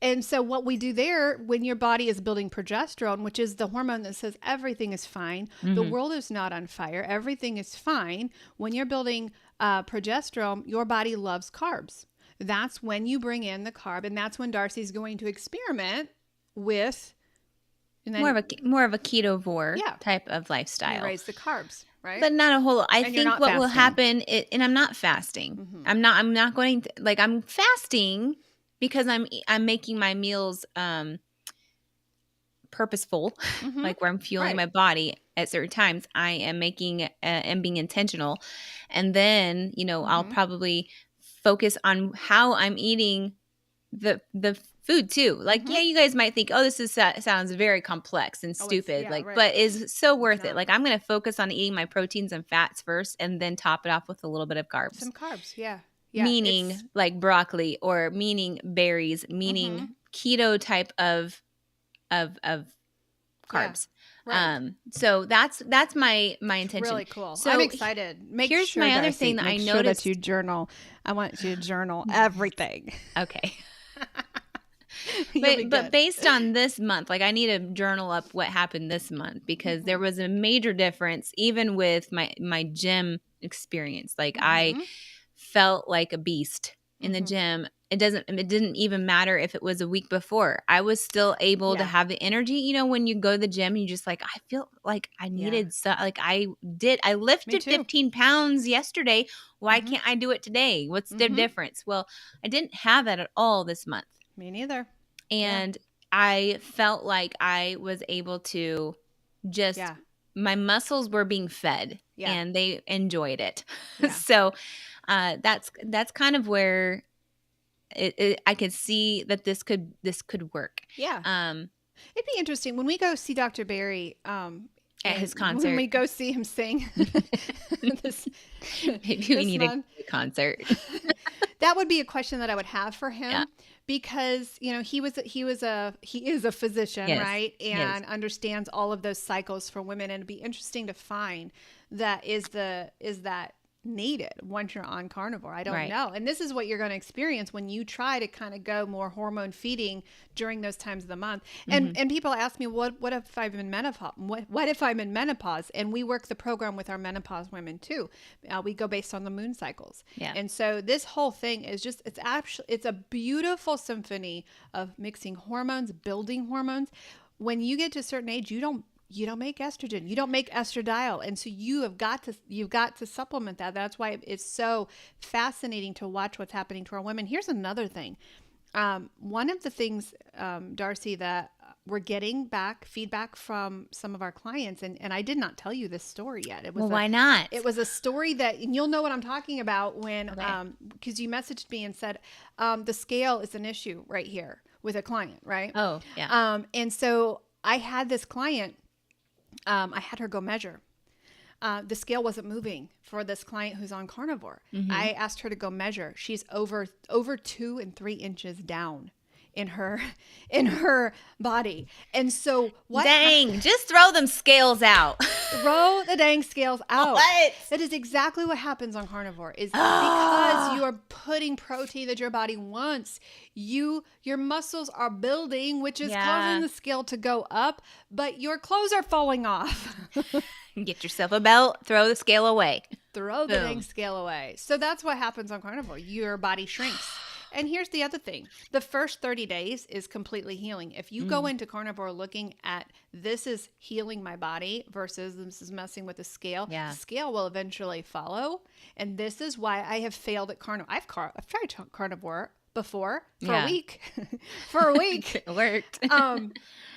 And so what we do there, when your body is building progesterone, which is the hormone that says everything is fine, the world is not on fire, everything is fine. When you're building progesterone, your body loves carbs. That's when you bring in the carb, and that's when Darcy's going to experiment with more of a ketovore type of lifestyle. Raise the carbs, right? But not a whole lot. I think what will happen, and I'm not fasting. I'm not going to, like, I'm fasting because I'm making my meals purposeful, like where I'm fueling my body at certain times. I am making and being intentional, and then I'll probably focus on how I'm eating the food too. Like, you guys might think, oh, this sounds very complex and stupid, but is so worth it. Like, I'm going to focus on eating my proteins and fats first, and then top it off with a little bit of carbs. Some carbs, yeah, meaning like broccoli, or meaning berries, meaning keto type of carbs. So that's my intention. Really cool. So I'm excited. Here's my other thing that I noticed. That you journal. I want you to journal everything. Okay. But based on this month, like, I need to journal up what happened this month, because there was a major difference even with my gym experience. Like, I felt like a beast in the gym. It didn't even matter if it was a week before. I was still able to have the energy. When you go to the gym, you just like, I feel like I needed I lifted 15 pounds yesterday. Why can't I do it today? What's the difference? Well, I didn't have that at all this month. Me neither. And I felt like I was able to just my muscles were being fed and they enjoyed it. So that's kind of where I could see that this could work. Yeah. It'd be interesting when we go see Dr. Barry At his when concert. we go see him sing this, Maybe we this need month. a concert. That would be a question that I would have for him Yeah. because, he is a physician, Yes. right? Yes. And understands all of those cycles for women. And it'd be interesting to find that is that needed once you're on carnivore. I don't Right. know. And this is what you're going to experience when you try to kind of go more hormone feeding during those times of the month. And people ask me, what if I'm in menopause? What if I'm in menopause? And we work the program with our menopause women too. We go based on the moon cycles. Yeah. And so this whole thing is just, it's a beautiful symphony of mixing hormones, building hormones. When you get to a certain age, you don't make estrogen, you don't make estradiol, and so you've got to supplement that. That's why it's so fascinating to watch what's happening to our women. Here's another thing. One of the things, Darcy, that we're getting feedback from some of our clients, and I did not tell you this story yet. It was why not? It was a story that, and you'll know what I'm talking about when, Okay. because you messaged me and said the scale is an issue right here with a client, right? Oh, yeah. And so I had this client. I had her go measure. The scale wasn't moving for this client who's on carnivore. I asked her to go measure. She's over 2 and 3 inches down in her body. And so what? Dang, just throw them scales out. Throw the dang scales out. What? That is exactly what happens on carnivore. Is because you are putting protein that your body wants. Your muscles are building, which is causing the scale to go up, but your clothes are falling off. Get yourself a belt, throw the scale away. Throw the dang scale away. So that's what happens on carnivore. Your body shrinks. And here's the other thing. The first 30 days is completely healing. If you go into carnivore looking at this is healing my body versus this is messing with the scale, the scale will eventually follow. And this is why I have failed at carnivore. I've tried carnivore before for a week. It worked.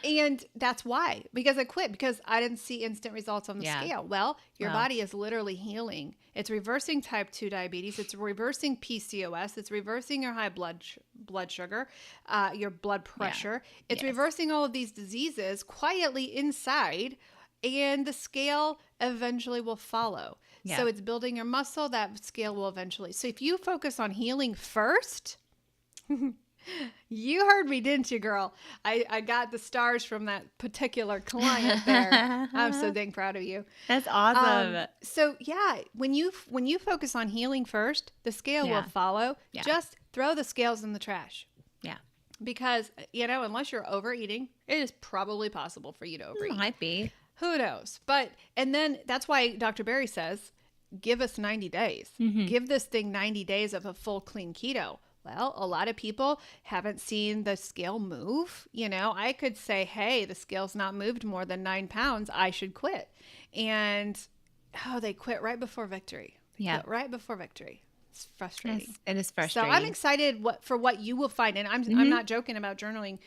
And that's why, because I quit, because I didn't see instant results on the scale. Well, your body is literally healing. It's reversing type 2 diabetes. It's reversing PCOS. It's reversing your high blood sugar, your blood pressure. It's reversing all of these diseases quietly inside, and the scale eventually will follow. Yeah. So it's building your muscle. That scale will eventually. So if you focus on healing first, you heard me, didn't you, girl? I got the stars from that particular client there. I'm so dang proud of you. That's awesome. So yeah, when you focus on healing first, the scale will follow. Yeah. Just throw the scales in the trash. Yeah. Because, unless you're overeating, it is probably possible for you to overeat. Might be. Who knows? And then that's why Dr. Barry says, give us 90 days. Give this thing 90 days of a full clean keto. Well, a lot of people haven't seen the scale move. I could say, hey, the scale's not moved more than 9 pounds. I should quit. And, they quit right before victory. Yeah. Right before victory. It's frustrating. Yes, it is frustrating. So I'm excited for what you will find. And I'm not joking about journaling.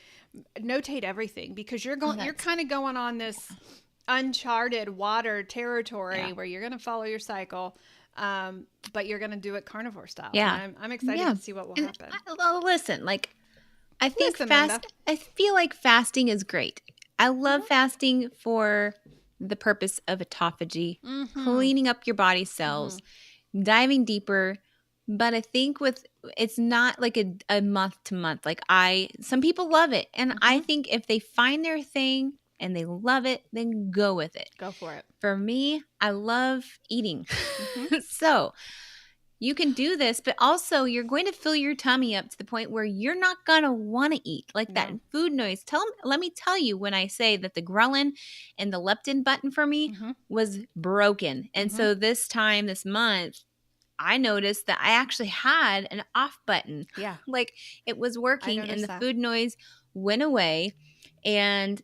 Notate everything, because you're kind of going on this uncharted water territory where you're going to follow your cycle. But you're going to do it carnivore style. Yeah. And I'm excited to see what will happen. Listen, I think Linda. I feel like fasting is great. I love fasting for the purpose of autophagy, cleaning up your body cells, diving deeper. But I think it's not like a month to month. Some people love it. And I think if they find their thing and they love it, then go with it. Go for it. For me, I love eating. So you can do this, but also you're going to fill your tummy up to the point where you're not going to want to eat. That food noise. Let me tell you, when I say that the ghrelin and the leptin button for me was broken. And so this month, I noticed that I actually had an off button. Yeah. It was working and the that. food noise went away, and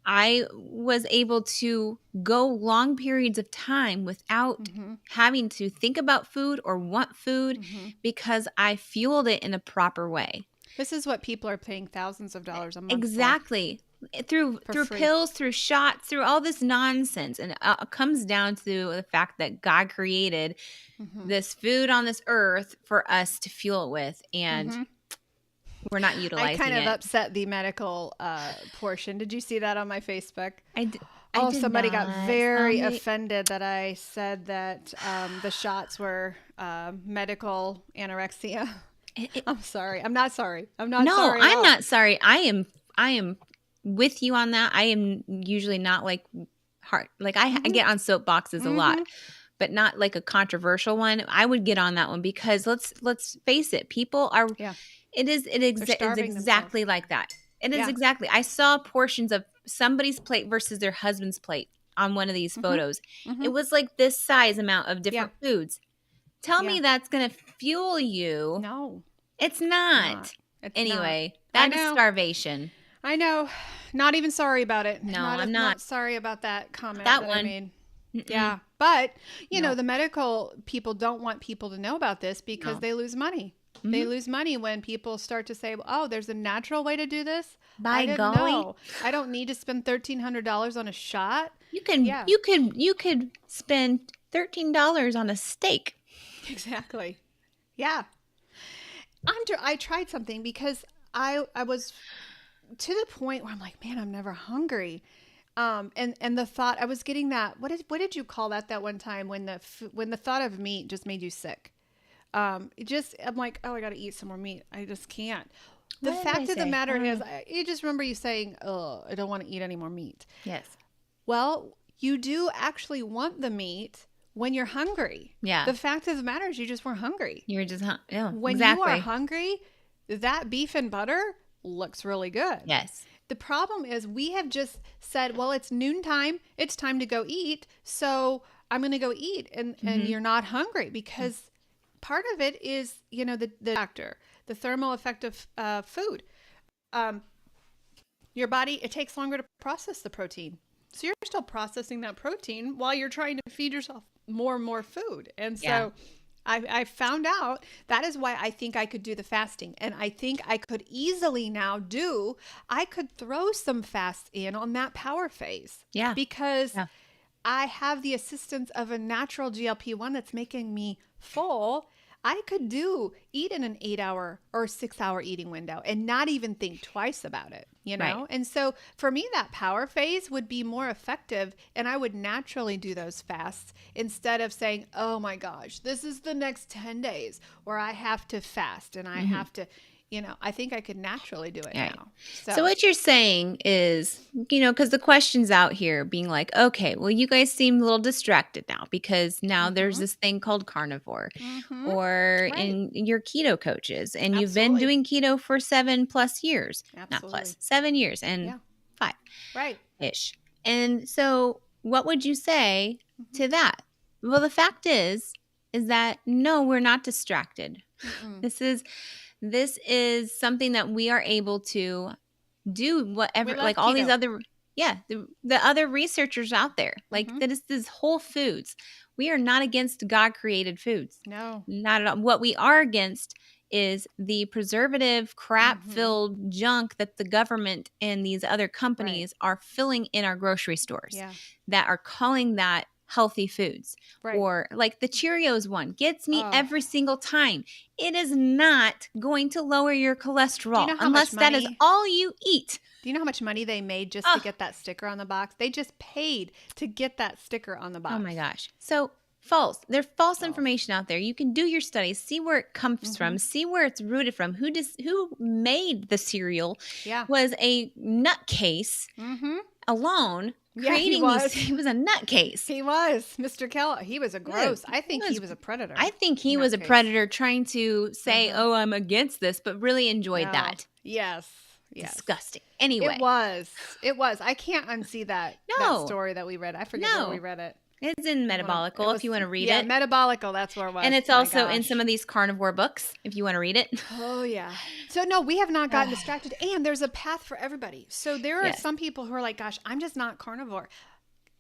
I was able to go long periods of time without having to think about food or want food because I fueled it in a proper way. This is what people are paying thousands of dollars a month Exactly. Through free. pills, through shots, through all this nonsense. And it comes down to the fact that God created this food on this earth for us to fuel it with. And We're not I utilizing kind of it. upset the medical portion. Did you see that on my Facebook? I Oh, did somebody got not. very offended that I said that the shots were medical anorexia. I'm sorry. I'm not sorry. I'm not No, sorry at I'm all. not sorry. I am with you on that. I am usually not like hard. Like I get on soapboxes a lot, but not like a controversial one. I would get on that one because let's face it, people are. Yeah. It's starving exactly themselves. like that. It is Yeah. exactly. I saw portions of somebody's plate versus their husband's plate on one of these photos. It was like this size amount of different foods. Tell me that's going to fuel you. No. It's not. It's Anyway, not. that is starvation. I know. Not even sorry about it. No, I'm not. Sorry about that comment That that one. I made. Yeah. But, you know, the medical people don't want people to know about this because they lose money. They lose money when people start to say, "Oh, there's a natural way to do this." By I didn't golly. know. I don't need to spend $1,300 on a shot. You could spend $13 on a steak. Exactly. Yeah. I tried something because I was to the point where I'm like, man, I'm never hungry. And the thought I was getting that, what did you call that one time when the thought of meat just made you sick? I'm like, oh, I got to eat some more meat. I just can't. The fact of the matter is, I just remember you saying, oh, I don't want to eat any more meat. Yes. Well, you do actually want the meat when you're hungry. Yeah. The fact of the matter is you just weren't hungry. You were just When you are hungry, that beef and butter looks really good. Yes. The problem is we have just said, well, it's noontime. It's time to go eat. So I'm going to go eat. And you're not hungry because part of it is, you know, the factor, the thermal effect of food. Your body, it takes longer to process the protein. So you're still processing that protein while you're trying to feed yourself more and more food. And so I found out that is why I think I could do the fasting. And I think I could easily now I could throw some fast in on that power phase. Yeah. Because I have the assistance of a natural GLP-1 that's making me full. I could eat in an 8-hour or 6-hour eating window and not even think twice about it, you know? Right. And so for me, that power phase would be more effective and I would naturally do those fasts instead of saying, oh my gosh, this is the next 10 days where I have to fast and I have to, you know, I think I could naturally do it now. So what you're saying is, you know, because the question's out here being like, okay, well, you guys seem a little distracted now because now there's this thing called carnivore or in your keto coaches and you've been doing keto for 7+ years, not plus 7 years and 5 ish. And so what would you say to that? Well, the fact is that no, we're not distracted. This is something that we are able to do whatever, like all these other, the other researchers out there, like that is this whole foods. We are not against God created foods. No, not at all. What we are against is the preservative crap filled junk that the government and these other companies are filling in our grocery stores that are calling that healthy foods. Or like the Cheerios one gets me every single time. It is not going to lower your cholesterol unless that is all you eat. Do you know how much money they made just to get that sticker on the box? They just paid to get that sticker on the box. Oh my gosh. So false. There's false information out there. You can do your studies, see where it comes from, see where it's rooted from. Who made the cereal was a nutcase alone. Creating he was a nutcase. He was. Mr. Kellogg. He was a gross. I think he was a predator. I think he was a predator trying to say, oh, I'm against this, but really enjoyed that. Yes. Disgusting. Anyway. It was. I can't unsee that story that we read. I forget where we read it. It's in Metabolical if you want to read it. Yeah, Metabolical, that's where it was. And it's also in some of these carnivore books if you want to read it. Oh, yeah. So, no, we have not gotten distracted. And there's a path for everybody. So there are some people who are like, gosh, I'm just not carnivore.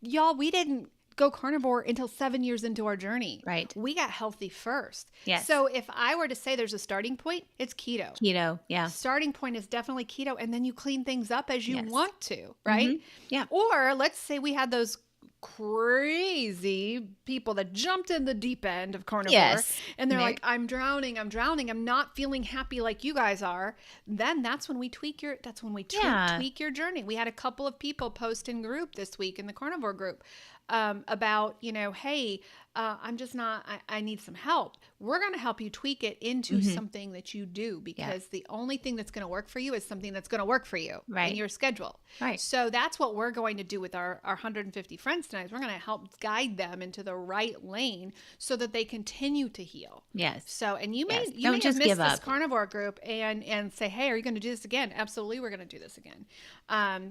Y'all, we didn't go carnivore until 7 years into our journey. Right. We got healthy first. Yes. So if I were to say there's a starting point, it's keto. Keto, yeah. Starting point is definitely keto. And then you clean things up as you want to, right? Yeah. Or let's say we had those crazy people that jumped in the deep end of carnivore, Yes. and they're like, I'm drowning, I'm not feeling happy like you guys are, then that's when we tweak your tweak your journey. We had a couple of people post in group this week in the carnivore group about, hey, I'm just not, I need some help. We're going to help you tweak it into something that you do, because the only thing that's going to work for you is something that's going to work for you in your schedule. Right. So that's what we're going to do with our 150 friends tonight. We're going to help guide them into the right lane so that they continue to heal. Yes. So, and you may Don't just have missed give this up. carnivore group and say, hey, are you going to do this again? Absolutely. We're going to do this again.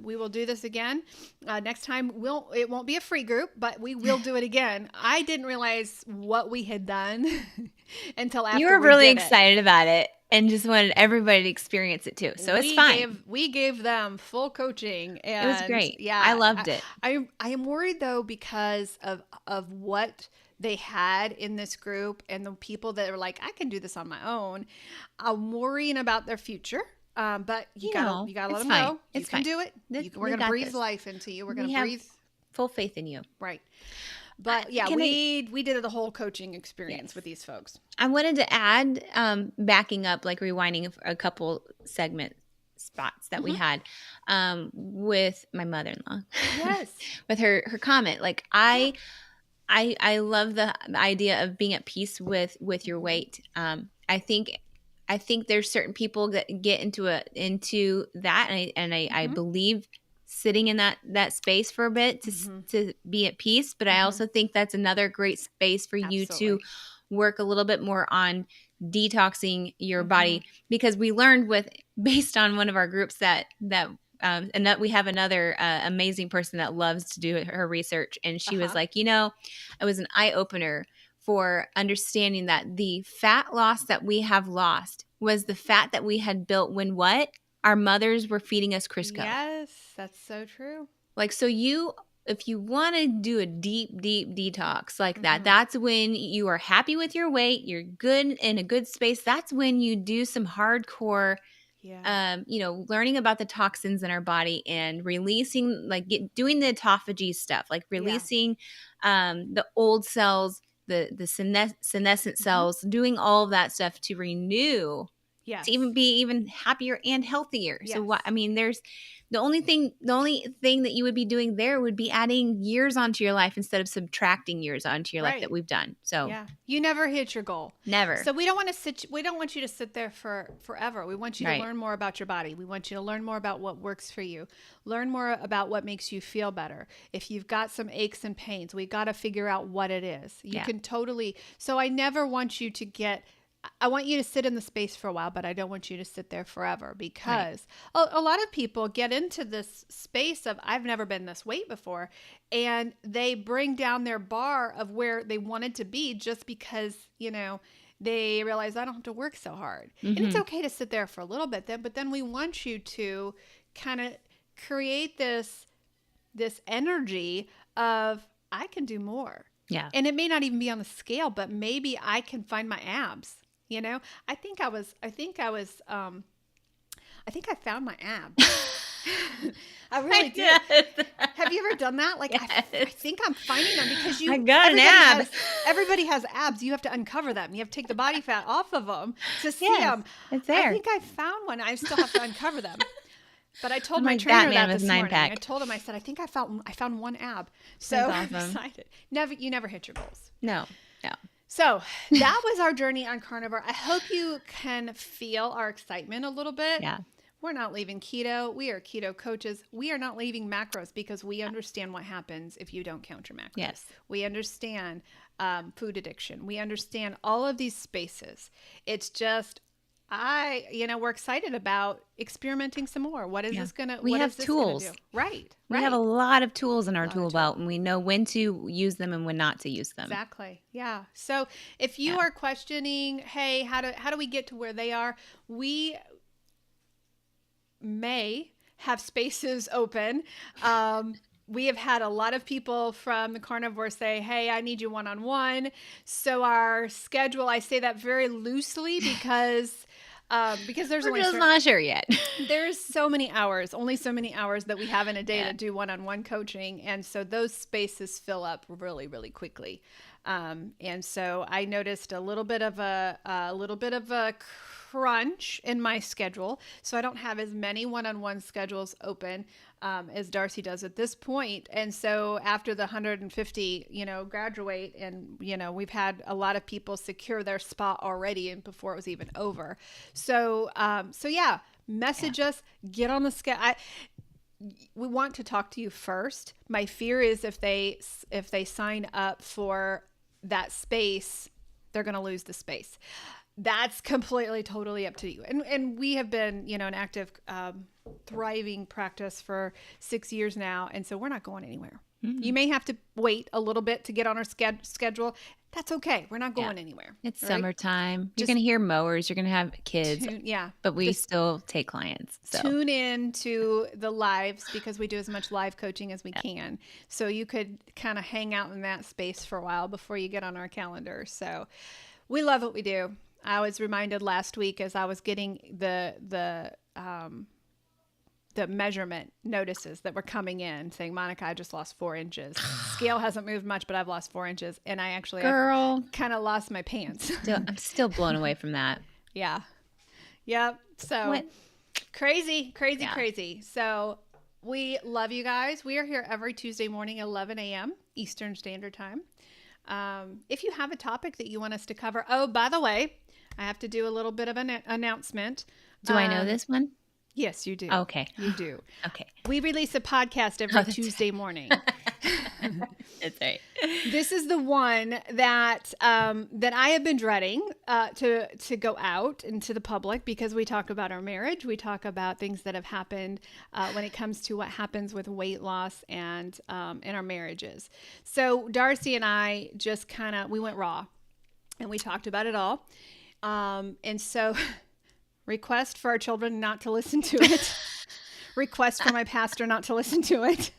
We will do this again. Next time it won't be a free group, but we will do it again. I didn't realize what we had done until after you were really excited about it and just wanted everybody to experience it too. So it's fine. We gave them full coaching, and it was great. Yeah, I loved it. I am worried though, because of what they had in this group and the people that are like, I can do this on my own. I'm worrying about their future. But you gotta let them know you can do it. We're gonna breathe life into you. We're gonna breathe full faith in you. Right. But yeah, we did the whole coaching experience with these folks. I wanted to add, backing up, like rewinding a couple segment spots that we had with my mother-in-law. Yes. With her comment. Like I love the idea of being at peace with your weight. I think there's certain people that get into that, and I believe sitting in that space for a bit to be at peace. But I also think that's another great space for you to work a little bit more on detoxing your body, because we learned based on one of our groups that and that we have another amazing person that loves to do her research. And she was like, it was an eye opener for understanding that the fat loss that we have lost was the fat that we had built when our mothers were feeding us Crisco. Yes, that's so true. Like, so if you want to do a deep detox like that, that's when you are happy with your weight, you're good in a good space. That's when you do some hardcore, learning about the toxins in our body and releasing, doing the autophagy stuff, like releasing the old cells, the senescent cells, doing all of that stuff to renew. Yes. To even be even happier and healthier. Yes. So there's the only thing that you would be doing there would be adding years onto your life instead of subtracting years onto your life that we've done. So you never hit your goal. Never. So we don't want you to sit there forever. We want you to learn more about your body. We want you to learn more about what works for you. Learn more about what makes you feel better. If you've got some aches and pains, we got to figure out what it is. You can totally. So I never want you to I want you to sit in the space for a while, but I don't want you to sit there forever, because a lot of people get into this space of, I've never been this weight before, and they bring down their bar of where they wanted to be just because, they realize I don't have to work so hard. And it's okay to sit there for a little bit but then we want you to kind of create this energy of, I can do more. Yeah. And it may not even be on the scale, but maybe I can find my abs. I think I found my abs. I really did. Have you ever done that? Like, yes. I think I'm finding them, because I got an ab. Everybody has abs. You have to uncover them. You have to take the body fat off of them to see them. It's there. I think I found one. I still have to uncover them. But I told my trainer that this morning. I told him, I said, I think I found one ab. So I'm excited. You never hit your goals. No. So that was our journey on carnivore. I hope you can feel our excitement a little bit. Yeah. We're not leaving keto. We are keto coaches. We are not leaving macros, because we understand what happens if you don't count your macros. Yes. We understand food addiction. We understand all of these spaces. It's just, we're excited about experimenting some more. What is this going to do? We have tools. Right. We have a lot of tools in our tool belt, and we know when to use them and when not to use them. Exactly. Yeah. So if you are questioning, hey, how do we get to where they are? We may have spaces open. We have had a lot of people from the carnivore say, hey, I need you one-on-one. So our schedule, I say that very loosely, because Because there's We're only just not sure yet. there's so many hours, only so many hours that we have in a day to do one-on-one coaching. And so those spaces fill up really, really quickly. And so I noticed a little bit of a crunch in my schedule. So I don't have as many one-on-one schedules open as Darcy does at this point. And so after the 150, graduate, and, we've had a lot of people secure their spot already and before it was even over. So yeah, message us, get on the schedule. We want to talk to you first. My fear is if they sign up for that space, they're going to lose the space. That's completely, totally up to you. And we have been, an active, thriving practice for 6 years now. And so we're not going anywhere. Mm-hmm. You may have to wait a little bit to get on our schedule. That's okay. We're not going anywhere. It's summertime. You're going to hear mowers. You're going to have kids. But we still take clients. So tune in to the lives, because we do as much live coaching as we can. So you could kind of hang out in that space for a while before you get on our calendar. So we love what we do. I was reminded last week as I was getting the measurement notices that were coming in saying, Monica, I just lost 4 inches. Scale hasn't moved much, but I've lost 4 inches. And I actually kind of lost my pants. I'm still blown away from that. Yeah. Yep. So crazy. So we love you guys. We are here every Tuesday morning, 11 a.m. Eastern Standard Time. If you have a topic that you want us to cover. Oh, by the way, I have to do a little bit of an announcement. Do I know this one? Yes, you do. Okay. You do. Okay. We release a podcast every Tuesday morning. That's right. This is the one that I have been dreading to go out into the public, because we talk about our marriage. We talk about things that have happened when it comes to what happens with weight loss and in our marriages. So Darcy and I just we went raw, and we talked about it all. And so request for our children not to listen to it. Request for my pastor not to listen to it.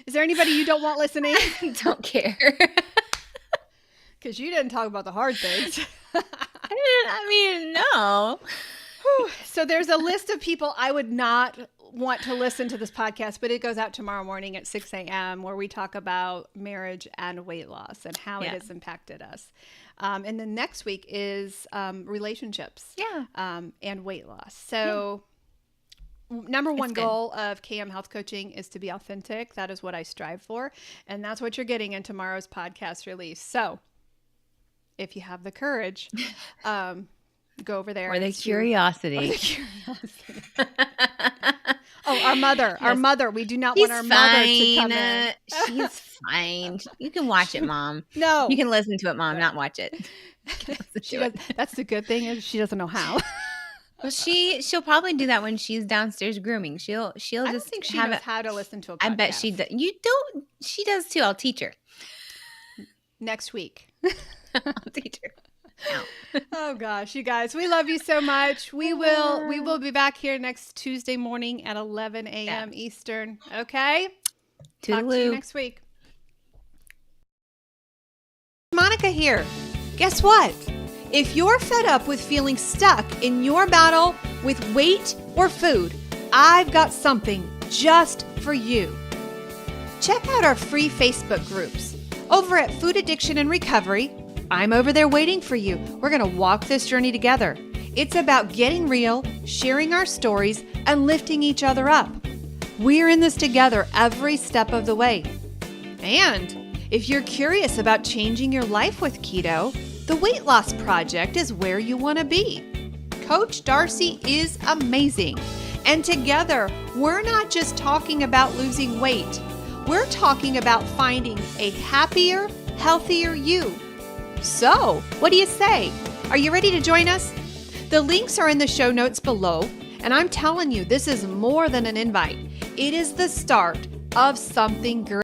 Is there anybody you don't want listening? I don't care. Because you didn't talk about the hard things. No. So there's a list of people I would not want to listen to this podcast, but it goes out tomorrow morning at 6 a.m. where we talk about marriage and weight loss and how it has impacted us. And then next week is relationships and weight loss. So number one goal of KM Health Coaching is to be authentic. That is what I strive for. And that's what you're getting in tomorrow's podcast release. So if you have the courage, go over there. Or the curiosity. Our mother. We do not want our mother to come in. She's fine. You can watch it, Mom. No. You can listen to it, Mom, not watch it. That's the good thing, is she doesn't know how. Well, she'll probably do that when she's downstairs grooming. She'll just I don't think she knows how to listen to a podcast. I bet she does. You don't. She does too. I'll teach her. Next week. I'll teach her. Oh gosh, you guys, we love you so much. We will be back here next Tuesday morning at 11 a.m. Eastern. Okay? Toodaloo. Talk to you next week. Monica here. Guess what? If you're fed up with feeling stuck in your battle with weight or food, I've got something just for you. Check out our free Facebook groups. Over at Food Addiction and Recovery, I'm over there waiting for you. We're going to walk this journey together. It's about getting real, sharing our stories, and lifting each other up. We're in this together every step of the way. And if you're curious about changing your life with keto, the Weight Loss Project is where you want to be. Coach Darcy is amazing. And together, we're not just talking about losing weight. We're talking about finding a happier, healthier you. So, what do you say? Are you ready to join us? The links are in the show notes below, and I'm telling you, this is more than an invite. It is the start of something great.